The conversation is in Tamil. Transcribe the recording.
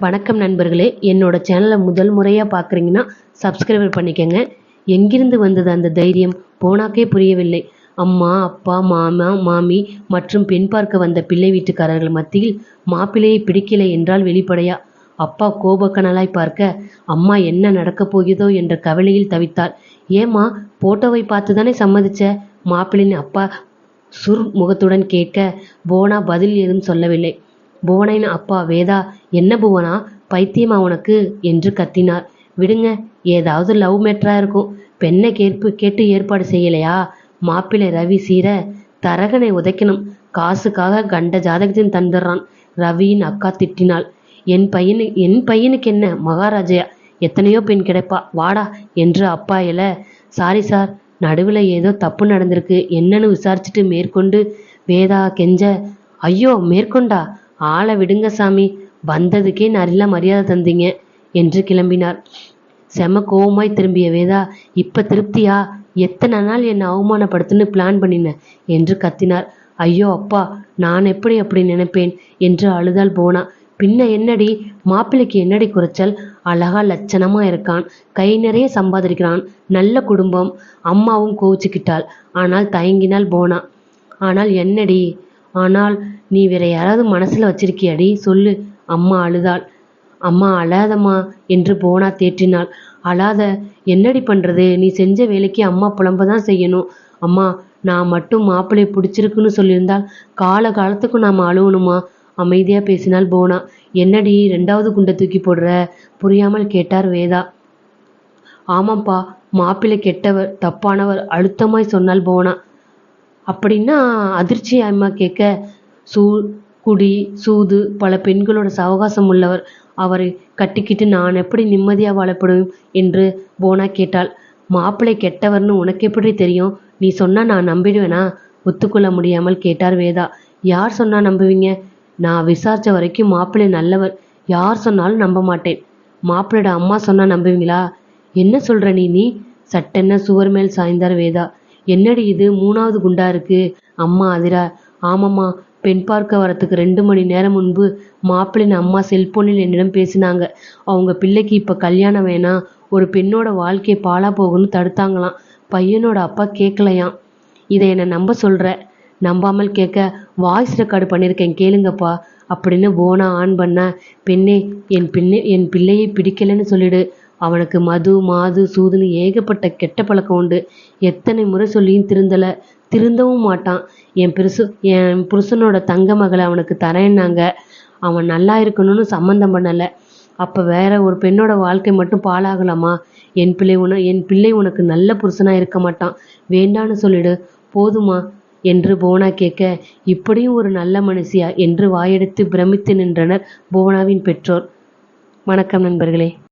வணக்கம் நண்பர்களே, என்னோட சேனலை முதல் முறையாக பார்க்குறீங்கன்னா சப்ஸ்கிரைபர் பண்ணிக்கங்க. எங்கிருந்து வந்தது அந்த தைரியம்? போனாக்கே புரியவில்லை. அம்மா, அப்பா, மாமா, மாமி மற்றும் பெண் பார்க்க வந்த பிள்ளை வீட்டுக்காரர்கள் மத்தியில் மாப்பிள்ளையை பிடிக்கலை என்றால் வெளிப்படையா? அப்பா கோபக்கனலாய் பார்க்க, அம்மா என்ன நடக்கப் போகிறதோ என்ற கவலையில் தவித்தாள். ஏம்மா, போட்டோவை பார்த்து தானே சம்மதிச்ச? மாப்பிள்ளையின் அப்பா சுர் முகத்துடன் கேட்க, புவனா பதில் ஏதும் சொல்லவில்லை. புவனின் அப்பா வேதா, என்ன புவனா, பைத்தியமா உனக்கு என்று கத்தினார். விடுங்க, ஏதாவது லவ் மேட்டரா இருக்கும். பெண்ணை கேட்டு ஏற்பாடு செய்யலையா? மாப்பிள்ளை ரவி சீர, தரகனை உதைக்கணும், காசுக்காக கண்ட ஜாதகத்தையும் தந்துடுறான். ரவியின் அக்கா திட்டினாள். என் பையனுக்கு என்ன மகாராஜா, எத்தனையோ பெண் கிடைப்பா, வாடா என்று அப்பா எல. சாரி சார், நடுவில் ஏதோ தப்பு நடந்திருக்கு, என்னன்னு விசாரிச்சுட்டு மேற்கொண்டு வேதா கெஞ்ச. ஐயோ, மேற்கொண்டா? ஆளை விடுங்க சாமி, வந்ததுக்கே நல்ல மரியாதை தந்தீங்க என்று கிளம்பினார். செம கோவமாய் திரும்பிய வேதா, இப்ப திருப்தியா? எத்தனை நாள் என்னை அவமானப்படுத்துன்னு பிளான் பண்ணின என்று கத்தினார். ஐயோ அப்பா, நான் எப்படி அப்படி நினைப்பேன் என்று அழுதால் போனா. பின்ன என்னடி, மாப்பிள்ளைக்கு என்னடி குறைச்சல்? அழகா லட்சணமா இருக்கான், கை நிறைய சம்பாதிக்கிறான், நல்ல குடும்பம். அம்மாவும் கோவிச்சுக்கிட்டாள். ஆனால் தயங்கினால் போனா. ஆனால் என்னடி? ஆனால் நீ வேற யாராவது மனசுல வச்சிருக்கியாடி, சொல்லு. அம்மா அழுதாள். அம்மா அழாதம்மா என்று போனா தேற்றினாள். அழாத, என்னடி பண்றது? நீ செஞ்ச வேலைக்கு அம்மா புலம்பதான் செய்யணும். அம்மா, நான் மட்டும் மாப்பிள்ளை பிடிச்சிருக்குன்னு சொல்லியிருந்தால் காலத்துக்கும் நாம அழுவணுமா? அமைதியா பேசினால் போனா. என்னடி, 2வது குண்டை தூக்கி போடுற? புரியாமல் கேட்டார் வேதா. ஆமாப்பா, மாப்பிள்ளை கெட்டவர், தப்பானவர், அழுத்தமாய் சொன்னால் போனா. அப்படின்னா அதிர்ச்சி அம்மா கேட்க, குடி, சூது, பல பெண்களோட சவகாசம் உள்ளவர். அவரை கட்டிக்கிட்டு நான் எப்படி நிம்மதியாக வாழப்படும் என்று போனா கேட்டாள். மாப்பிள்ளை கெட்டவர்னு உனக்கு எப்படி தெரியும்? நீ சொன்னா நான் நம்பிடுவேனா? ஒத்துக்கொள்ள முடியாமல் கேட்டார் வேதா. யார் சொன்னா நம்புவீங்க? நான் விசாரிச்ச வரைக்கும் மாப்பிள்ளை நல்லவர். யார் சொன்னாலும் நம்ப மாட்டேன். மாப்பிள்ளையோட அம்மா சொன்னா நம்புவீங்களா? என்ன சொல்ற நீ? சட்டென்ன சுவர் மேல் சாய்ந்தார் வேதா. என்னடி இது, 3வது குண்டா இருக்கு? அம்மா அதிரா. ஆமாம்மா, பெண் பார்க்க வரத்துக்கு 2 மணி நேரம் முன்பு மாப்பிள்ளையின் அம்மா செல்போனில் என்னிடம் பேசினாங்க. அவங்க பிள்ளைக்கு இப்போ கல்யாணம் வேணாம், ஒரு பெண்ணோட வாழ்க்கையை பாழா போகணும்னு தடுத்தாங்களாம். பையனோட அப்பா கேட்கலையாம். இதை என்னை நம்ப சொல்கிற? நம்பாமல் கேட்க, வாய்ஸ் ரெக்கார்டு பண்ணியிருக்கேன் கேளுங்கப்பா அப்படின்னு போனா ஆன் பண்ண. பெண்ணே, என் பிள்ளையை பிடிக்கலைன்னு சொல்லிடு. அவனுக்கு மது, மாது, சூதுன்னு ஏகப்பட்ட கெட்ட பழக்கம் உண்டு. எத்தனை முறை சொல்லியும் திருந்தவும் மாட்டான். என் புருஷனோட தங்க மகளை அவனுக்கு தரேன்னாங்க. அவன் நல்லா இருக்கணும்னு சம்மந்தம் பண்ணலை. அப்போ வேற ஒரு பெண்ணோட வாழ்க்கை மட்டும் பாழாகலாமா? என் பிள்ளை உனக்கு நல்ல புருஷனா இருக்க மாட்டான், வேண்டான்னு சொல்லிடு போதுமா என்று புவனா கேட்க, இப்படியும் ஒரு நல்ல மனுஷியா என்று வாயெடுத்து பிரமித்து நின்றனர் புவனாவின் பெற்றோர். வணக்கம் நண்பர்களே.